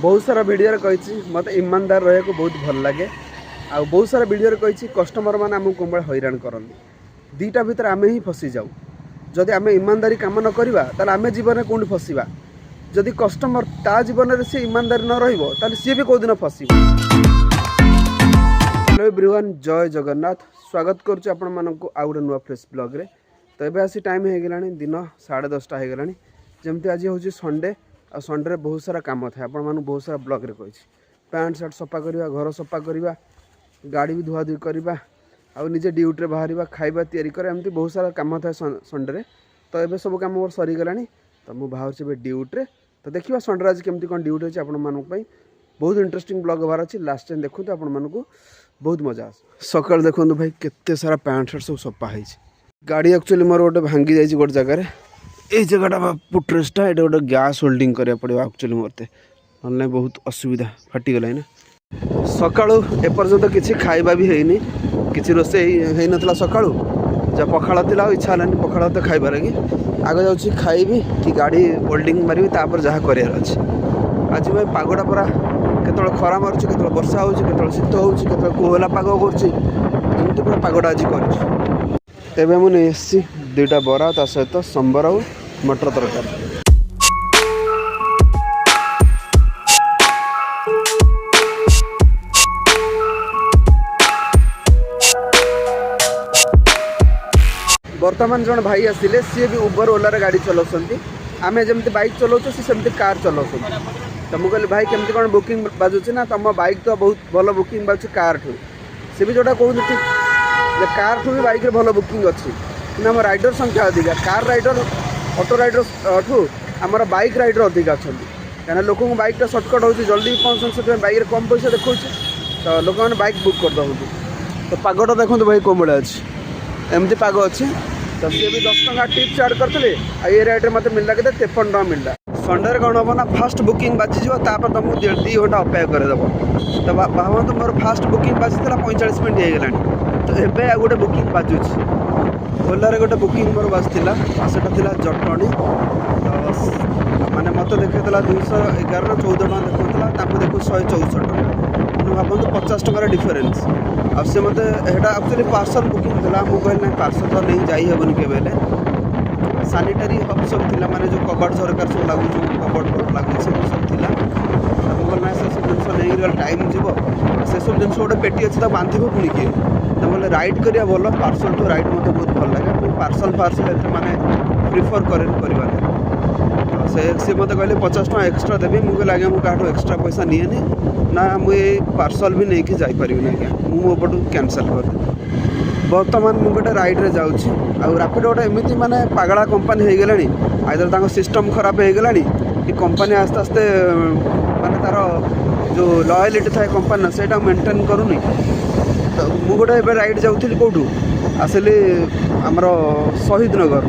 बहुत सारा वीडियो कही मत ईमानदार रहा को बहुत भल लगे आ बहुत सारा वीडियो कही कस्टमर मैंने आमको कौन हैरान करते दीटा भितर आम ही फसी जाऊ जदि आम ईमानदारी कम न करवा आम जीवन में कौन फसवा जदि कस्टमर ता जीवन में सी ईमानदारी न रही सी भी कौदिन फस। हेलो एवरीवन, जय जगन्नाथ। स्वागत करुच्ची आपण मानक आउ गोटे नुआ फ्रेश ब्लॉग रे। तो ये आसी टाइम हो गलानी दिन 10:30 हो गलानी। जमती आज हूँ संडे आ संडे बहुत सारा काम था आपण मानक बहुत सारा ब्लॉग रे कही पैंट सार्ट सफा करवा, घर सफा करवा, गाड़ी भी धुआ धुई करवा, आ निजे ड्यूटी बाहर खाଇବା तैयारी कर एमती बहुत सारा काम था संडे। तो ये सब कम मोर सरी गलानी। तो मुझे बाहर ड्यूटी। तो देखिए संडे आज केमती कौन ड्यूटी अच्छी आपण मानक बहुत इंटरेस्टिंग ब्लॉग हबार अच्छी। लास्ट टाइम देखो आपण मानक बहुत मजा आस। सकाल देखो भाई केते सारा पैंट सार्ट सब सफा है। गाड़ी एक्चुअली मोर गोटे भांगी जाइए गोटे जगार ये जगटा पुट्रेसटा ये गोटे गैस होल्डिंग करा पड़ा एक्चुअली मरते ना बहुत असुविधा फाटीगला ना। सका एपर्यंत किसी खाଇବା भी है किसी रोसई होता सका जहाँ पखाड़ थी इच्छा है पखाड़ तो खाइबा लगी आग जाऊँगी खाइबी कि गाड़ी होल्डिंग मारि तापर जहाँ करार अच्छे। आज भाई पागटा पूरा केत खरा मार्च के वर्षा हो शीत हो कोहला पाग करमती पूरा पागटा आज कर। मुझे दुईटा बरा ता सहित संबर और मटर तरकारी। बर्तमान जन भाई आसिले सी भी उबर ओलार गाड़ी चलाउछंती। आमे जमती बाइक चलाउछ सी सेमती कार चलाउछंती। तो मुझे कहली भाई केमती कौन बुकिंग बाजुची ना तुम बाइक तो बहुत भल बुकिंग बाजू कार ठू सी भी जोटा कहूँ ठीक कार ठू भी बाइक भल बुकिंग अच्छी कि आम राइडर संख्या अधिका कार राइडर ऑटो राइडर ठू आमर बाइक राइडर अधिका अच्छा कहीं लोक बाइकटा सर्टकट हो जल्दी पहुँच से बाइक बाइक कम पैसा देखा तो लोक मैंने बाइक बुक कर दे। तो पागटा देखो भाई कौन भाई अच्छी एमती पाग अच्छी। तो सी भी 10 टଙ୍କା टिप्स ऐड करते ये रेट मत मिलला के 53 टଙ୍କା मिलला। संडे कौन हम ना फास्ट बुकिंग बाजिज तुमको 2 घंटा अपेक्षा करदेव। तो भावतु मोर फास्ट बुकिंग बाजी 45 मिनट हो गला। तो एबे आ गोटे बुकिंग बाजुची ओलार गोटे बुकिंग मोर बाजूला सेटा जटणी। तो माने मत देखा 211 ना 14 टଙ୍କା देखा देखो 164 टଙ୍କା भावतु 50 टଙ୍କାର डिफरेन्स। आ से मत एक्चुअली पार्सल बुकिंग था मुझे ना पार्सल तो नहीं जाइबनी के सानिटारी ऑप्शन थिला माने जो कबर्ड सरकार सब लागू कबर्ड लागू सब थिला ना से सब जिन नहीं टाइम जीव से सब जिन गोटे पेटी अच्छे बांध पुणी किए तो बोले राइड करिया भल पार्सल टू राइड मत बहुत भल लगे पार्सल फार्सल माने प्रिफर करें से मत कहले 50 टଙ୍କା एक्सट्रा देवी मुझे लगे मुझे एक्सट्रा पैसा निए ना मुझे पार्सल भी नहीं जापर ना क्या मुझे कैंसल कर बर्तमान मुझे गोटे रईड्रे जाऊँगी आउ रापिड गोटे एमती माने पागला कंपनी हो गला आइदर सिस्टम खराब हो गला कि कंपनी आस्ते आस्ते माने तार जो लॉयलिटी थाए कंपनी से मेंटेन करूनी। तो मुझे गोटे रईड जाऊँगी कौटू आसली आमर शहीद नगर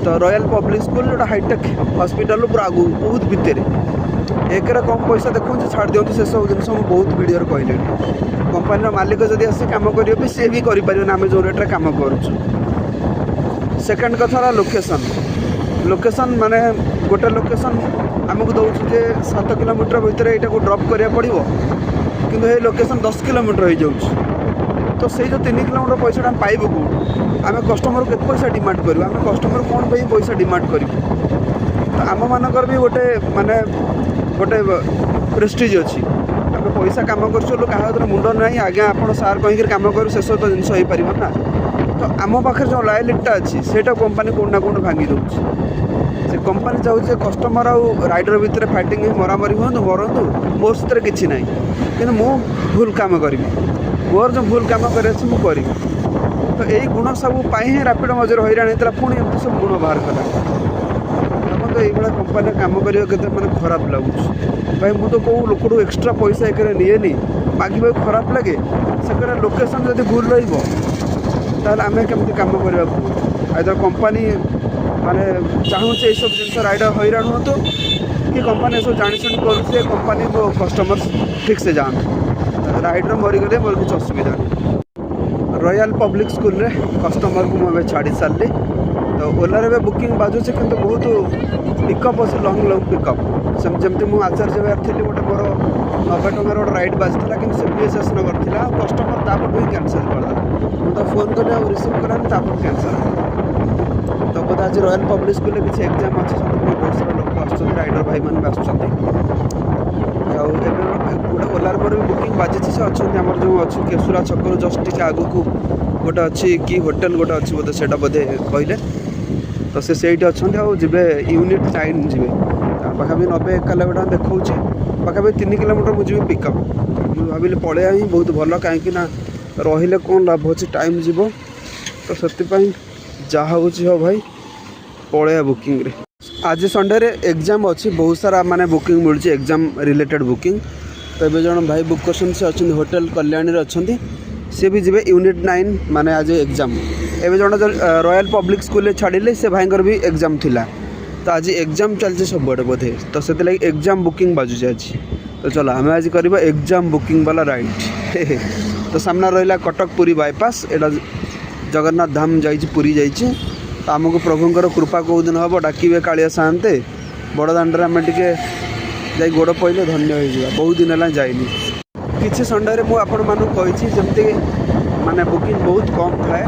तो रॉयल पब्लिक स्कूल जो हाईटेक हॉस्पिटल पूरा आगू बहुत भितर एक कम पैसा देखो छाड़ दिखाँ से सब जिन बहुत वीडियो कहले कंपनी मालिक जब आस कम कर सी भी करें आम जो रेट्रे कम कर। सेकेंड कथा लोकेशन माने गोटे लोकेशन आमको दौर जे 7 किलोमीटर भितर यहाँ ड्रप करा पड़ो कि ये लोकेशन 10 किलोमीटर हो जाऊँ। तो से जो 3 किलोमीटर पैसा पाइबू कौन आम कस्टमर के पैसा डिमांड करूँ आम कस्टमर कौन पे पैसा डिमांड करूँ। तो आम मानकर भी गोटे माने गोटे प्रेस्टिज अच्छी आम पैसा कम कर मुंड ना आज्ञा आप सार कहीं कम करूँ से सब जिन हो पार ना। तो आम पाखे जो लॉयलिटीटा अच्छी से कंपनी कौन ना कौन भांगी दूसरी से कंपनी चाहूँ कस्टमर आउ राइडर भितर फाइटिंग मरामरी हूँ मरतु मोर से किसी ना कि भूल काम करी मोर जो भूल काम कर करी। तो यही गुण सब ही रापिड मजर हैरान होता पुणी एमती सब गुण बाहर कला। तो ये कंपनी कम करने मैंने खराब लगुच भाई मुझे कौ लोक एक्सट्रा पैसा एक निएनी मागे खराब लगे से लोकेशन जब भूल रहा केमती कम करवा आइदर कंपनी माने चाहूँ ये सब जिन राइडर हैरान हूँ कि कंपनी सब जानी कर कंपनी को कस्टमर ठीक से जान राइडर मरीगले मोर किसी असुविधा नहीं। रॉयल पब्लिक स्कूल रे कस्टमर को मुझे छाड़ी सारे तो ओला रे बुकिंग बाजुचे किंतु बहुत पिकअप अच्छे लंग लंग पिकअप जमती मुझे आचार्य विहार थी गोटे मोर 90 टकर गोटे राइड बाजिला कि बीएसएस नगर था कस्टमर तापर भी कैनसल करदेला मुझे फोन कली आ रिसीव करानी तापर कैनसल तो बोधे आज रॉयल पब्लिक स्कूल किसी एग्जाम अच्छे बहुत सारा लोक आसुँच राइडर भाई मैंने गोटे ओलार मोर भी बुकिंग बाजी से अच्छा आम जो अच्छे केशुरा छक जस्ट टी आग को गोटे अच्छी कि होटेल गोटे अच्छी बोधे से बोधे कहले तो से अच्छा जीवे यूनिट 9 जी पाखापी 90 किलोमीटर देखा पाखापी 3 किलोमीटर मुझे पिकअप मुझे भाविली पलैया ही बहुत भल कहीं रही कौन लाभ अच्छे टाइम जीव तो से जहाँ हो भाई पलैया बुकिंग रे आज संडे रे एग्जाम अच्छी बहुत सारा माने बुकिंग मिलूँ एग्जाम रिलेटेड बुकिंग तो ये जन भाई बुक कर से अच्छा होटेल कल्याणी अच्छा सी भी जी यूनिट 9 माने आज एग्जाम एवं जन रॉयल पब्लिक स्कूल छाड़िले से भाईर भी एग्जाम थिला तो आज एग्जाम चलते सब बोधे तो से लगे एग्जाम बुकिंग बाजुचे आज तो चलो आम आज करवा एग्जाम बुकिंग वाला राइड तो सामना रहा कटक पुरी बाईपास एटा जगन्नाथ धाम जा पुरी जाइए तो आमको प्रभुंर कृपा कौ दिन हम डाके कालिया साते बड़ दाण्ड आम टे जा गोड़ पड़े धन्य हो बहुत दिन है जाइनी किसी संडे मुझे जमती माने बुकिंग बहुत कम थाए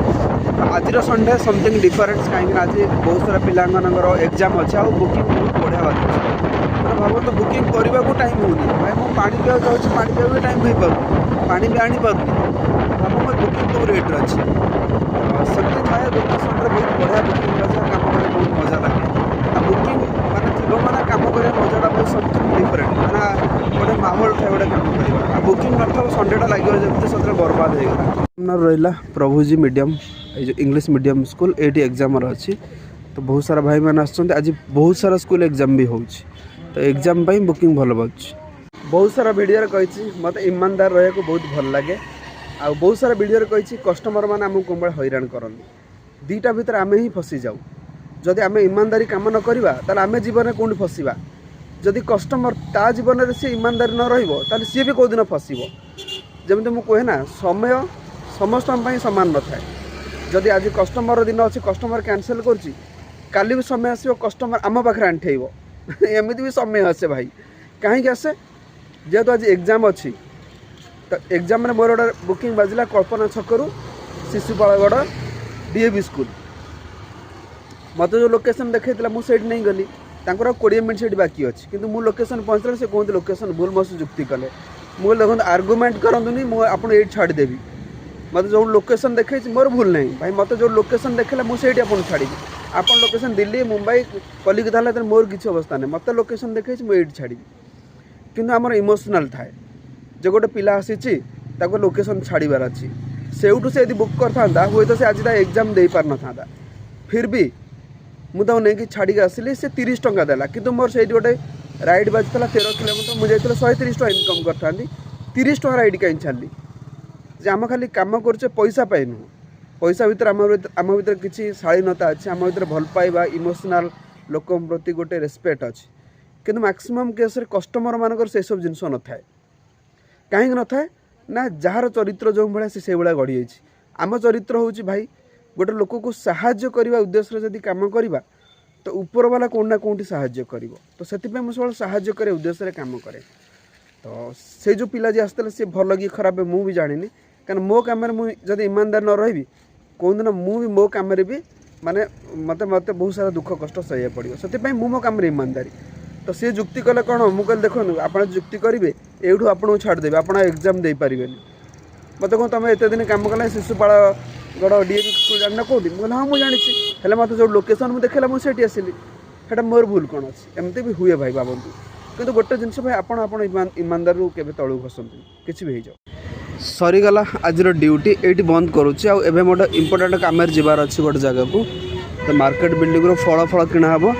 आज संडे समथिंग डिफरेन्स कहीं आज बहुत सारा पिलांकर एग्जाम अच्छे आ बुकिंग बहुत बढ़िया बात भाव तो बुकिंग करने को टाइम होनी भाई मुझे पानी पिया जाऊँगी पानी पिया भी टाइम हो पार पानी भी आनी पार्टी भाव मैं बुकिंग तो रेट अच्छे सेमती थाए गोटे संडे बहुत बढ़िया बुकिंग अच्छे कम कर बहुत मजा लगे आ बुकिंग माने थी मैंने कम कर मजाटा बहुत समथिंग डिफरेन्ट मैंने गोटे माहौल थे गोटे कम कर बुकिंग न संडेटा लगे जमी सतरे बर्बाद हो रहा प्रभुजी मीडियम ये इंग्लिश मीडियम स्कूल ये एग्जाम अच्छी तो बहुत सारा भाई मैंने आज बहुत सारा स्कूल एग्जाम भी हो तो एग्जाम बुकिंग भल बाजू बहुत सारा वीडियो कही मत ईमानदार रहा को बहुत भल लगे आ बहुत सारा वीडियो कही कस्टमर मैंने आमको कौन भाई हैरान करते दुईटा भितर आम ही फसी जाऊ जदि आम ईमानदारी कम न करवा आम जीवन में कौन फसवा जदि कस्टमर ता जीवन में सी ईमानदारी न रही सी भी कौदिन फसब जमी मुझे कहे ना समय समस्त सामान न थाए जदि आज कस्टमर दिन अच्छे कस्टमर कैंसल करी भी समय आसो कस्टमर आम पाखे आंठेब एमती भी समय आसे भाई कहीं आसे जेहेतु आज एग्जाम अच्छी तो एग्जाम में मोर गोटे बुकिंग बाजिला कल्पना छकरू शिशुपालगढ़ डीएवी स्कूल मत जो लोकेशन देखा मुझे नहीं गली 20 मिनट से बाकी अच्छी किंतु मु लोकेशन पहुँचला से कहते लोकेशन भूल मो जुक्ति कले मुझे देखो आर्गुमेंट करतुनि मुझे ये छाड़देवी मत जो लोकेशन देखे मोर भूल नहीं भाई मत जो लोकेशन देखला मुझे आपको छाड़ी आप लोकेशन दिल्ली मुंबई कलिकता मोर किसी अवस्था नहीं मत लोकेशन देखे मुझे छाड़ी किंतु आमर इमोशनल थाए जो गोटे पिला आसी लोकेशन छाड़बार अच्छी सेठू से यदि बुक करता हे तो से आज एग्जाम दे पार न था फिर भी मुझे नहीं छाड़ी आसली से 30 टंका देला किंतु मोर से गोटे राइड बाजी 13 किलोमीटर मुझे 130 टका इनकम करता 30 टका राइड कहीं छाड़ी जे आम खाली कम कर पैसा पाई नुह पैसा भितर आम भर किसी शालीनता अच्छे आम भर भल पाइबा इमोशनल लोक प्रति गोटे रेस्पेक्ट अच्छे किंतु मैक्सिमम केस कस्टमर मानकर से सब जिनस न थाए कहीं न थाए ना जार चरित्र जो भाया से भाया गढ़ी आम चरित्र हूँ भाई गोटे लोक को साहाय्य करने उद्देश्य जदि कम करवा तो ऊपर वाला कौन ना कौटी साहाय्य कर तो से मुझे साहाय्य करे उद्देश्य कम करे तो से जो पिला जी आसते सी भल कि खराब मु भी जानी कारण मो कम मुझे ईमानदार न रही कौन दिन मुझे मो कम भी माने मत मत बहुत सारा दुख कष्ट सही पड़ो से मो कम ईमानदारी तो सी जुक्ति कले कौन मुझे देखो आप जुक्ति करेंगे एठू आपको छाड़देवे आप एग्जाम दे पारे मत कौन तुम एत दिन कम कला शिशुपाल गड़ डीएवी स्कूल जाना कौटी मुझे हाँ मुझे जानी मत जो लोकेशन मुझे देखला मुझे आसली है मोर भूल कौन अच्छी एमती भी हुए भाई भावतु किंतु गोटे जिनस भाई आप ईमानदार के तलू खसतु कि भी हो सरीगला आज ड्यूटी ये बंद करुच्ची आए मोटे इंपोर्टाट कम जबार अच्छी गोटे जगह को तो मार्केट बिल्डिंग फल फल किणा हे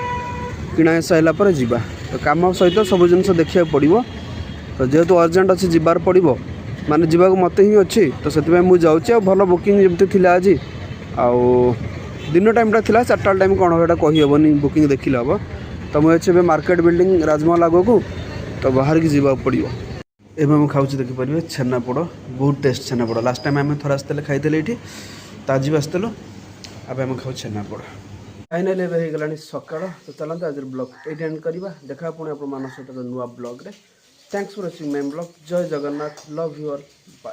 किणा सारापर जा तो कम सहित सब जिन देखा पड़ो तो जेहेतु अर्जेंट अच्छी जबार पड़ो माने जीवा मत ही अच्छी तो से मुझे जाऊँगी भल बुकिंग जमी थी आज आउ दिन टाइमटा थी 4टा टाइम कौन है कहीहबनी बुकिंग देखिले हम तो मुझे मार्केट बिल्डिंग राजमहल आगू तो बाहर की जावा पड़ो एवं मुझे खाऊँ देखिपारे छेनापोड़ बहुत टेस्ट छेनापोड़ लास्ट टाइम आम थोड़ा आसते खाई ये तो आज भी आसलु अब आम खाऊ छेनापोड़ फाइनाली हो गलानी सकाळ तो चलते आज ब्लॉग ये एंड करवा देखा पुणी आप सहित नुआ ब्लॉग रे thanks for watching my blog जय Jagannath love you all bye.